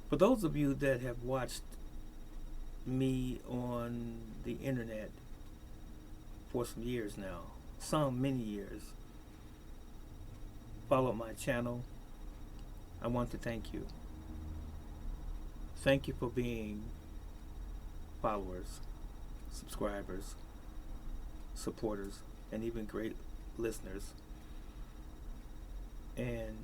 For those of you that have watched me on the internet for some years now, some many years, followed my channel, I want to thank you. Thank you for being followers, subscribers, supporters, and even great listeners. And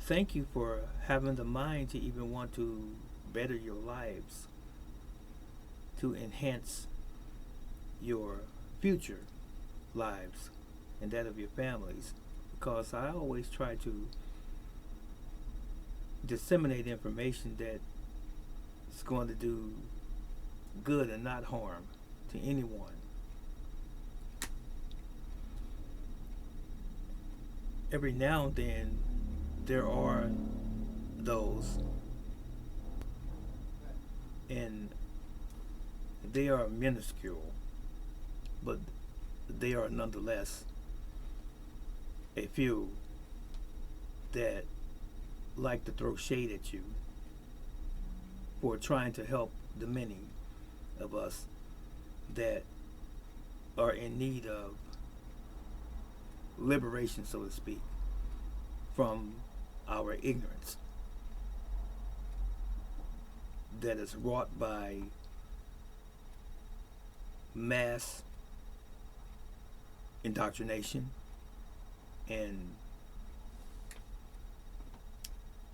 thank you for having the mind to even want to better your lives, to enhance your future lives and that of your families. Because I always try to disseminate information that is going to do good and not harm to anyone. Every now and then, there are those, and they are minuscule, but they are nonetheless a few that like to throw shade at you for trying to help the many of us that are in need of liberation, so to speak, from our ignorance that is wrought by mass indoctrination and,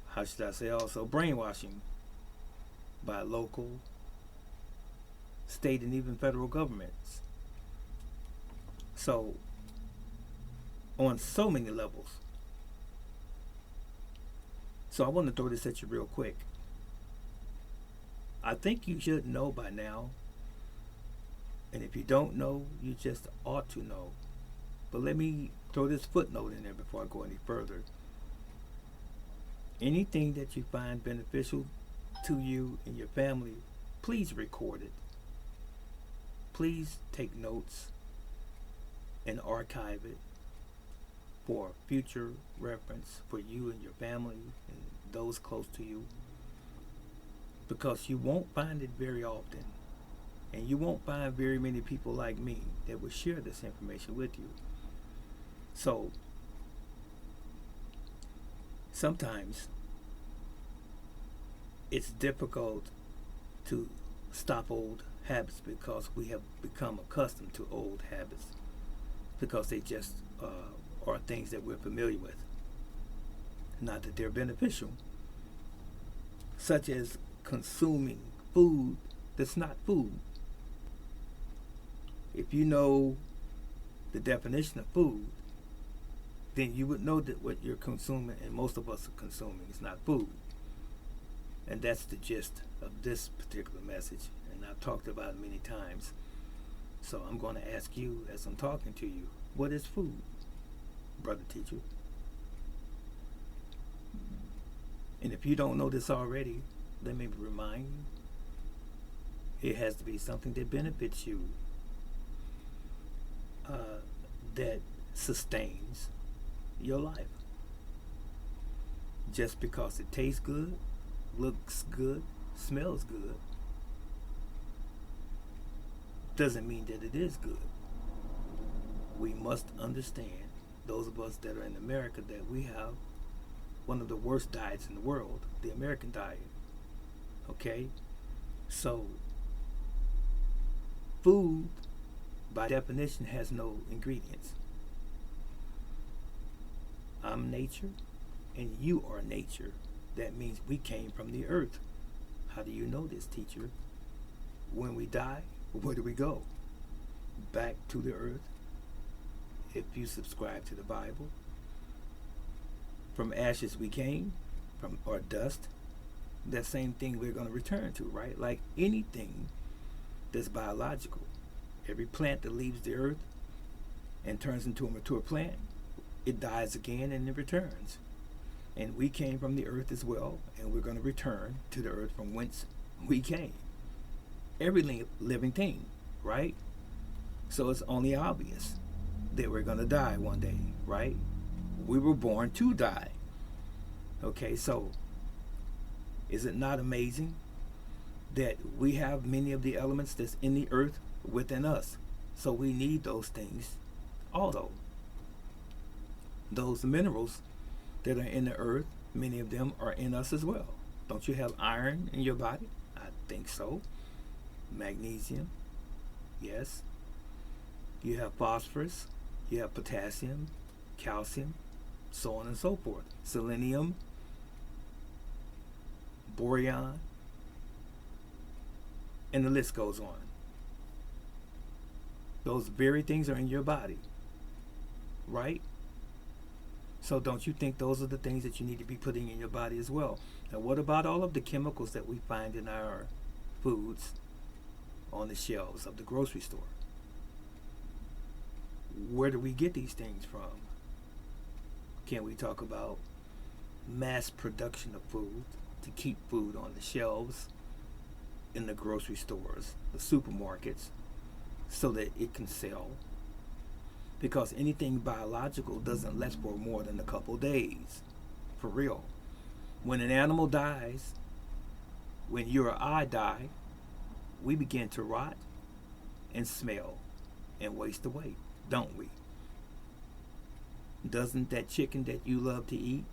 how should I say, also brainwashing by local, state, and even federal governments. So, on so many levels. So I want to throw this at you real quick. I think you should know by now, and if you don't know, you just ought to know. But let me throw this footnote in there before I go any further. Anything that you find beneficial to you and your family, please record it. Please take notes and archive it for future reference for you and your family and those close to you, because you won't find it very often, and you won't find very many people like me that will share this information with you. So sometimes it's difficult to stop old habits because we have become accustomed to old habits, because they just are things that we're familiar with. Not that they're beneficial, such as consuming food that's not food. If you know the definition of food, then you would know that what you're consuming, and most of us are consuming, is not food. And that's the gist of this particular message, and I've talked about it many times. So I'm going to ask you, as I'm talking to you, what is food, brother teacher? And if you don't know this already, let me remind you, it has to be something that benefits you, that sustains your life. Just because it tastes good, looks good, smells good, doesn't mean that it is good. We must understand, those of us that are in America, that we have one of the worst diets in the world, the American diet. Okay? So, food, by definition, has no ingredients. I'm nature, and you are nature. That means we came from the earth. How do you know this, teacher? When we die, where do we go? Back to the earth. If you subscribe to the Bible, from ashes we came, or dust. That same thing we're going to return to, right? Like anything that's biological. Every plant that leaves the earth and turns into a mature plant, it dies again and it returns. And we came from the earth as well, and we're going to return to the earth from whence we came. Every living thing, right? So it's only obvious that we're going to die one day, right? We were born to die. Okay, so Is it not amazing that we have many of the elements that's in the earth within us? So we need those things also. Those minerals that are in the earth, many of them are in us as well. Don't you have iron in your body? I think so. Magnesium, yes. You have phosphorus, you have potassium, calcium, so on and so forth. Selenium, boron, and the list goes on. Those very things are in your body, right? So don't you think those are the things that you need to be putting in your body as well? Now what about all of the chemicals that we find in our foods on the shelves of the grocery store? Where do we get these things from? Can we talk about mass production of food to keep food on the shelves in the grocery stores, the supermarkets, so that it can sell? Because anything biological doesn't last for more than a couple days. For real. When an animal dies, when you or I die, we begin to rot and smell and waste away, don't we? Doesn't that chicken that you love to eat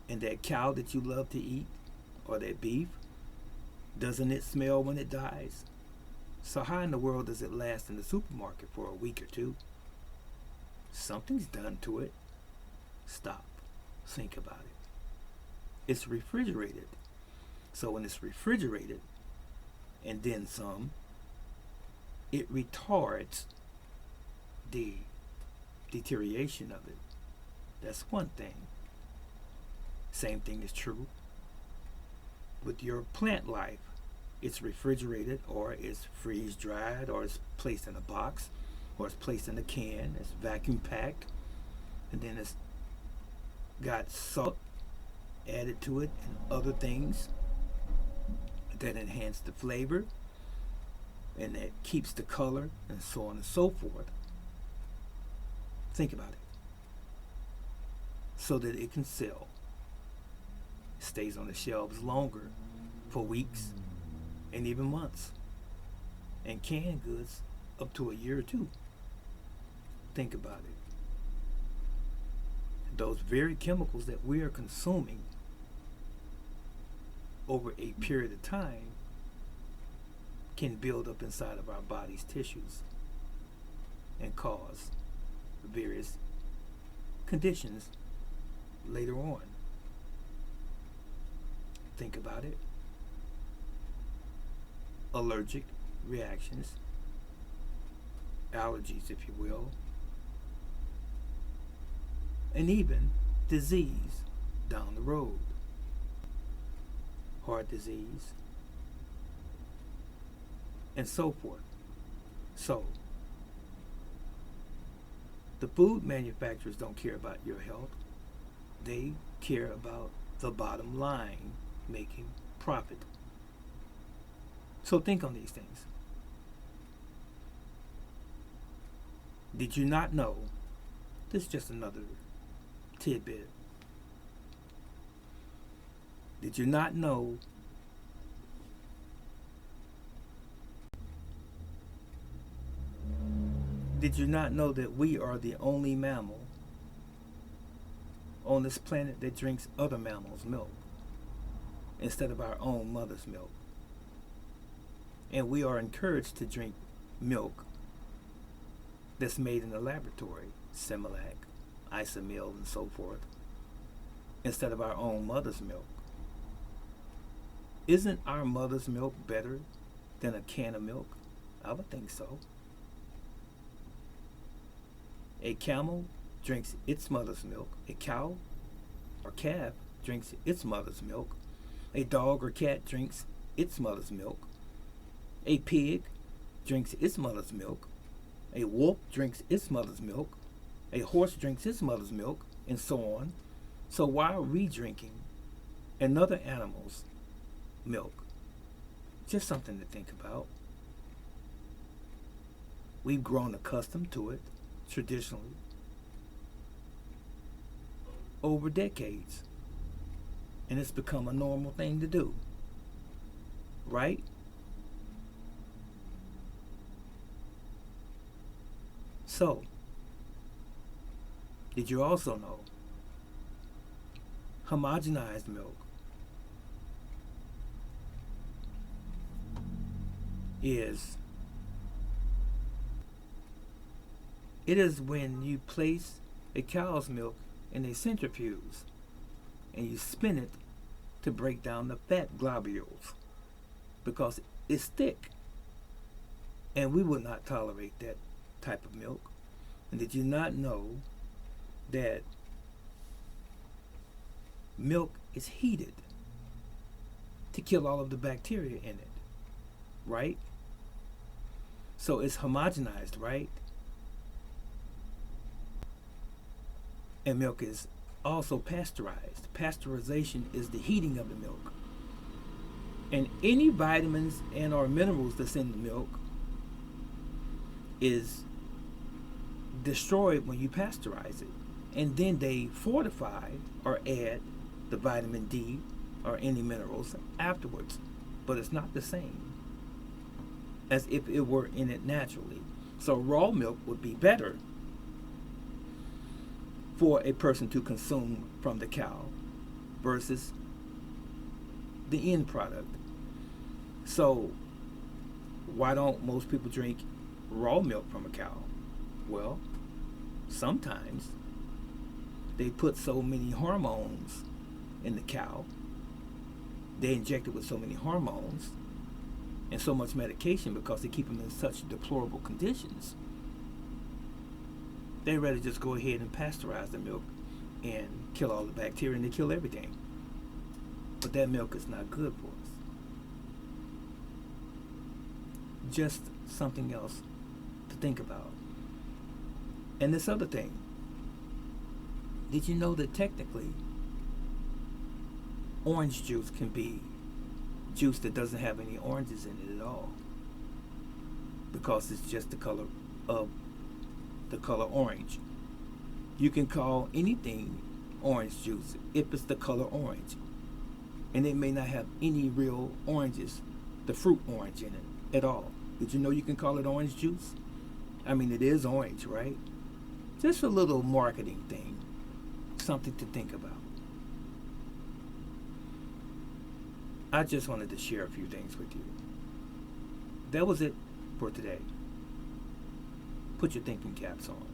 and that cow that you love to eat, or that beef, doesn't it smell when it dies? So how in the world does it last in the supermarket for a week or two? Something's done to it. Stop. Think about it. It's refrigerated. So when it's refrigerated, and then some, it retards the deterioration of it. That's one thing. Same thing is true with your plant life. It's refrigerated, or it's freeze dried, or it's placed in a box, or it's placed in a can, it's vacuum packed, and then it's got salt added to it and other things that enhance the flavor and that keeps the color and so on and so forth. Think about it. So that it can sell. It stays on the shelves longer, for weeks and even months. And canned goods up to a year or two. Think about it. Those very chemicals that we are consuming over a period of time can build up inside of our body's tissues and cause various conditions later on. Think about it. Allergic reactions, allergies, if you will, and even disease down the road. Heart disease, and so forth. So, the food manufacturers don't care about your health. They care about the bottom line, making profit. So think on these things. Did you not know? This is just another tidbit. Did you not know that we are the only mammal on this planet that drinks other mammals' milk instead of our own mother's milk? And we are encouraged to drink milk that's made in the laboratory, Similac, Isomil, and so forth, instead of our own mother's milk. Isn't our mother's milk better than a can of milk? I would think so. A camel drinks its mother's milk. A cow or calf drinks its mother's milk. A dog or cat drinks its mother's milk. A pig drinks its mother's milk. A wolf drinks its mother's milk. A horse drinks its mother's milk, and so on. So why are we drinking another animal's milk? Just something to think about. We've grown accustomed to it traditionally over decades, and it's become a normal thing to do. right? So, did you also know homogenized milk is it is when you place a cow's milk in a centrifuge and you spin it to break down the fat globules because it's thick and we would not tolerate that type of milk. And did you not know that milk is heated to kill all of the bacteria in it, right? So it's homogenized, right? And milk is also pasteurized. Pasteurization is the heating of the milk. And any vitamins and or minerals that's in the milk is destroyed when you pasteurize it. And then they fortify or add the vitamin D or any minerals afterwards. But it's not the same as if it were in it naturally. So raw milk would be better for a person to consume from the cow versus the end product. So why don't most people drink raw milk from a cow? Well, sometimes they put so many hormones in the cow, they inject it with so many hormones and so much medication because they keep them in such deplorable conditions. They'd rather just go ahead and pasteurize the milk and kill all the bacteria, and they kill everything. But that milk is not good for us. Just something else to think about. And this other thing, did you know that technically orange juice can be juice that doesn't have any oranges in it at all? Because it's just the color orange. You can call anything orange juice if it's the color orange. And it may not have any real oranges, the fruit orange in it at all. Did you know you can call it orange juice? I mean, it is orange, right? Just a little marketing thing. Something to think about. I just wanted to share a few things with you. That was it for today. Put your thinking caps on.